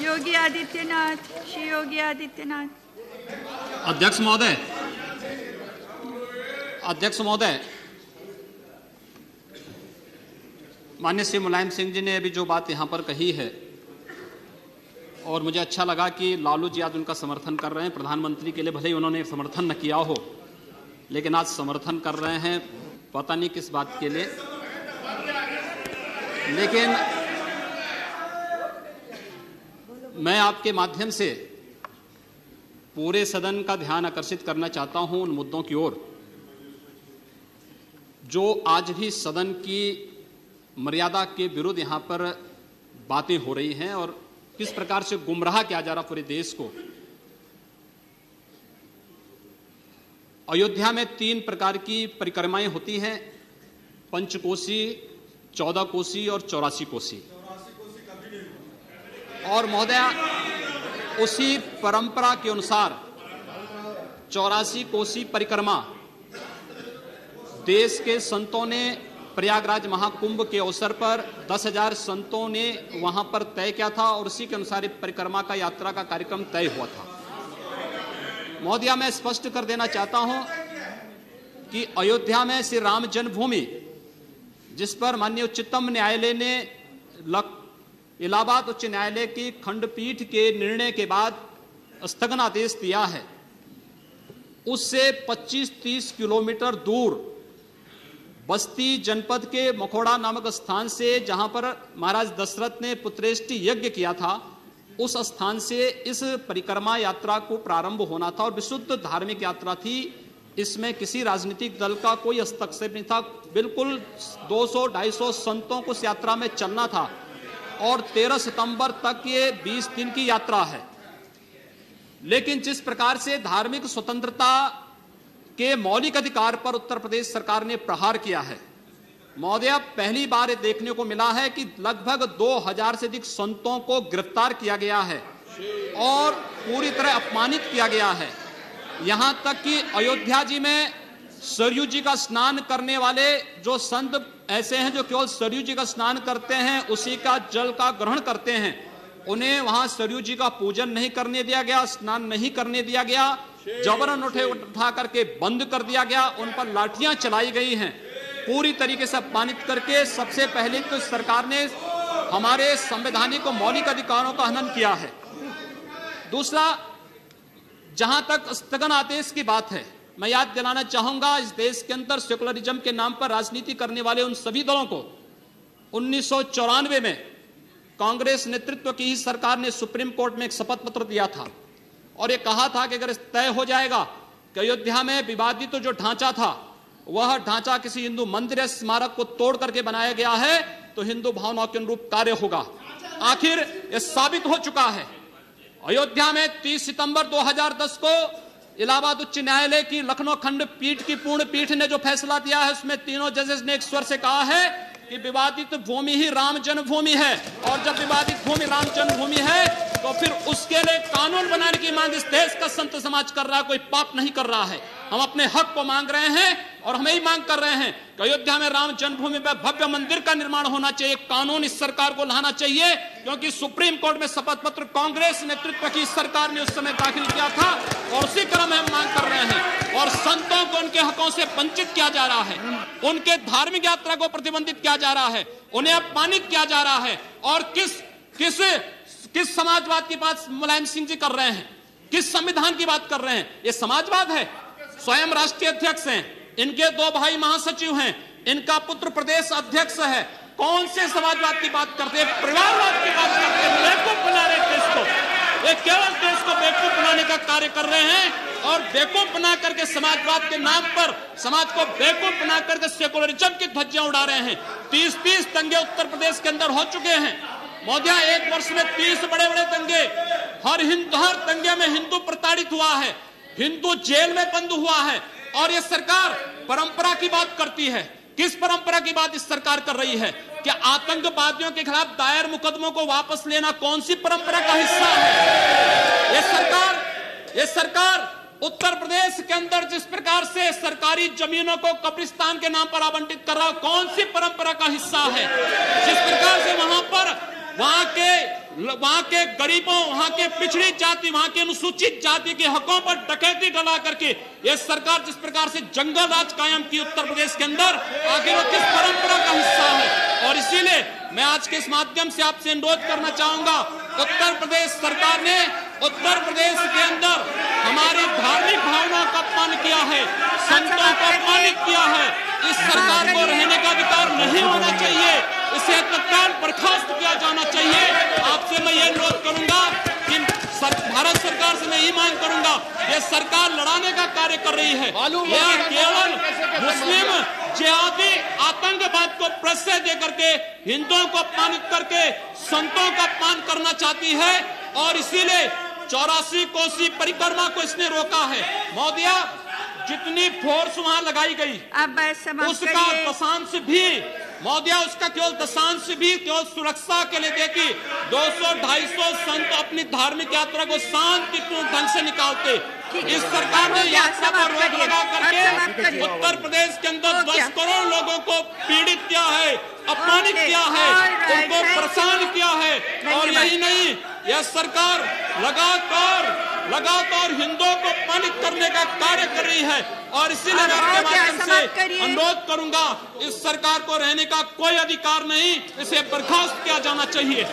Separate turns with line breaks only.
योगी आदित्यनाथ, श्री योगी आदित्यनाथ।
अध्यक्ष महोदय, माननीय श्री मुलायम सिंह जी ने अभी जो बात यहाँ पर कही है, और मुझे अच्छा लगा कि लालू जी आज उनका समर्थन कर रहे हैं। प्रधानमंत्री के लिए भले ही उन्होंने समर्थन न किया हो, लेकिन आज समर्थन कर रहे हैं, पता नहीं किस बात के लिए। लेकिन मैं आपके माध्यम से पूरे सदन का ध्यान आकर्षित करना चाहता हूं उन मुद्दों की ओर जो आज भी सदन की मर्यादा के विरुद्ध यहां पर बातें हो रही हैं और किस प्रकार से गुमराह किया जा रहा पूरे देश को। अयोध्या में 3 प्रकार की परिक्रमाएं होती हैं, पंचकोसी, 14 कोसी और 84 कोसी। और महोदया, उसी परंपरा के अनुसार 84 कोसी परिक्रमा देश के संतों ने प्रयागराज महाकुंभ के अवसर पर 10,000 संतों ने वहां पर तय किया था और उसी के अनुसार परिक्रमा का यात्रा का कार्यक्रम तय हुआ था। महोदया, मैं स्पष्ट कर देना चाहता हूं कि अयोध्या में श्री राम जन्मभूमि, जिस पर माननीय उच्चतम न्यायालय ने इलाहाबाद उच्च न्यायालय की खंडपीठ के निर्णय के बाद स्थगनादेश दिया है, उससे 25-30 किलोमीटर दूर बस्ती जनपद के मखोड़ा नामक स्थान से, जहां पर महाराज दशरथ ने पुत्रेष्टि यज्ञ किया था, उस स्थान से इस परिक्रमा यात्रा को प्रारंभ होना था और विशुद्ध धार्मिक यात्रा थी। इसमें किसी राजनीतिक दल का कोई हस्तक्षेप नहीं था। बिल्कुल 200-250 संतों को इस यात्रा में चलना था और 13 सितंबर तक ये 20 दिन की यात्रा है। लेकिन जिस प्रकार से धार्मिक स्वतंत्रता के मौलिक अधिकार पर उत्तर प्रदेश सरकार ने प्रहार किया है, महोदय, पहली बार ये देखने को मिला है कि लगभग 2000 से अधिक संतों को गिरफ्तार किया गया है और पूरी तरह अपमानित किया गया है। यहां तक कि अयोध्या जी में सरयू जी का स्नान करने वाले जो संत ऐसे हैं जो केवल सरयू जी का स्नान करते हैं, उसी का जल का ग्रहण करते हैं, उन्हें वहां सरयू जी का पूजन नहीं करने दिया गया, स्नान नहीं करने दिया गया, जबरन उठा करके बंद कर दिया गया, उन पर लाठियां चलाई गई हैं, पूरी तरीके से अपमानित करके। सबसे पहले तो सरकार ने हमारे संवैधानिक और मौलिक अधिकारों का हनन किया है। दूसरा, जहां तक स्थगन आदेश की बात है, मैं याद दिलाना चाहूंगा, इस देश के अंदर सेकुलरिज्म के नाम पर राजनीति करने वाले उन सभी दलों को 1994 में कांग्रेस नेतृत्व की ही सरकार ने सुप्रीम कोर्ट में एक शपथ पत्र दिया था और यह कहा था कि अगर तय हो जाएगा कि अयोध्या में विवादित जो ढांचा था, वह ढांचा किसी हिंदू मंदिर या स्मारक को तोड़ करके बनाया गया है, तो हिंदू भावनाओं के अनुरूप कार्य होगा। आखिर यह साबित हो चुका है। अयोध्या में 30 सितंबर 2010 को इलाहाबाद उच्च न्यायालय की लखनऊ खंड पीठ की पूर्ण पीठ ने जो फैसला दिया है, उसमें तीनों जजेस ने एक स्वर से कहा है कि विवादित भूमि ही राम जन्मभूमि है, और जब विवादित भूमि राम जन्मभूमि है तो फिर उसके लिए कानून बनाने की मांग इस देश का संत समाज कर रहा है, कोई पाप नहीं कर रहा है। हम अपने हक को मांग रहे हैं और हम यही मांग कर रहे हैं कि अयोध्या में राम जन्मभूमि में भव्य मंदिर का निर्माण होना चाहिए, कानून इस सरकार को लाना चाहिए, क्योंकि सुप्रीम कोर्ट में शपथ पत्र कांग्रेस नेतृत्व की सरकार ने उस समय दाखिल किया था और उसी क्रम में हम मांग कर रहे हैं। और संतों को उनके हकों से वंचित किया जा रहा है, उनके धार्मिक यात्रा को प्रतिबंधित किया जा रहा है, उन्हें अपमानित किया जा रहा है। और किस समाजवाद की बात मुलायम सिंह जी कर रहे हैं, किस संविधान की बात कर रहे हैं? ये समाजवाद है। स्वयं राष्ट्रीय अध्यक्ष हैं, इनके 2 भाई महासचिव हैं, इनका पुत्र प्रदेश अध्यक्ष है। कौन से समाजवाद की बात करते हैं? परिवारवाद की बात करते हैं। बेवकूफ बना रहे देश को, ये केवल देश को बेवकूफ बनाने का कार्य कर रहे हैं और बेवकूफ बना करके समाजवाद के नाम पर समाज को बेवकूफ बना करके सेकुलरिज्म की ध्वजियां उड़ा रहे हैं। 30 दंगे उत्तर प्रदेश के अंदर हो चुके हैं महोदया, 1 वर्ष में 30 बड़े बड़े दंगे। हर दंगे में हिंदू प्रताड़ित हुआ है, हिंदू जेल में बंद हुआ है, और ये सरकार परंपरा की बात करती है। किस परंपरा की बात इस सरकार कर रही है? क्या आतंकवादियों के खिलाफ दायर मुकदमों को वापस लेना कौन सी परंपरा का हिस्सा है? ये सरकार उत्तर प्रदेश के अंदर जिस प्रकार से सरकारी जमीनों को कब्रिस्तान के नाम पर आवंटित कर रहा है, कौन सी परंपरा का हिस्सा है? जिस प्रकार से वहां के वहां के गरीबों, वहां के पिछड़ी जाति, वहां के अनुसूचित जाति के हकों पर डकैती डला करके ये सरकार जिस प्रकार से जंगल राज कायम की उत्तर प्रदेश के अंदर, आखिर वो किस परंपरा का हिस्सा है? और इसीलिए मैं आज के इस माध्यम से आपसे अनुरोध करना चाहूंगा, उत्तर प्रदेश सरकार ने उत्तर प्रदेश के अंदर हमारी धार्मिक भावनाओं का अपमान किया है, संतों को अपमानित किया है। इस सरकार को रहने का अधिकार नहीं होना चाहिए, इसे तत्काल बर्खास्त किया जाना चाहिए। आपसे मैं ये अनुरोध करूंगा कि भारत सरकार से मैं ये मांग करूंगा, ये सरकार लड़ाने का कार्य कर रही है, यह केवल मुस्लिम जिहादी आतंकवाद को प्रश्रय दे करके हिंदुओं को अपमानित करके संतों का अपमान करना चाहती है। और इसीलिए 84 कोसी परिक्रमा को इसने रोका है। महोदया, जितनी फोर्स वहां लगाई गई उसका दशांश भी, महोदया, उसका केवल दशांश भी केवल सुरक्षा के लिए देखी 200-250 संत अपनी धार्मिक यात्रा को शांतिपूर्ण ढंग से निकालते। इस सरकार ने यात्रा पर रोक लगा करके उत्तर प्रदेश के अंदर 10 करोड़ लोगों को पीड़ित किया है, अपमानित किया है, उनको परेशान किया है। और यही नहीं, यह सरकार लगातार हिंदुओं को अपमानित करने का कार्य कर रही है। और इसीलिए मैं आपके माध्यम से अनुरोध करूंगा, इस सरकार को रहने का कोई अधिकार नहीं, इसे बर्खास्त किया जाना चाहिए।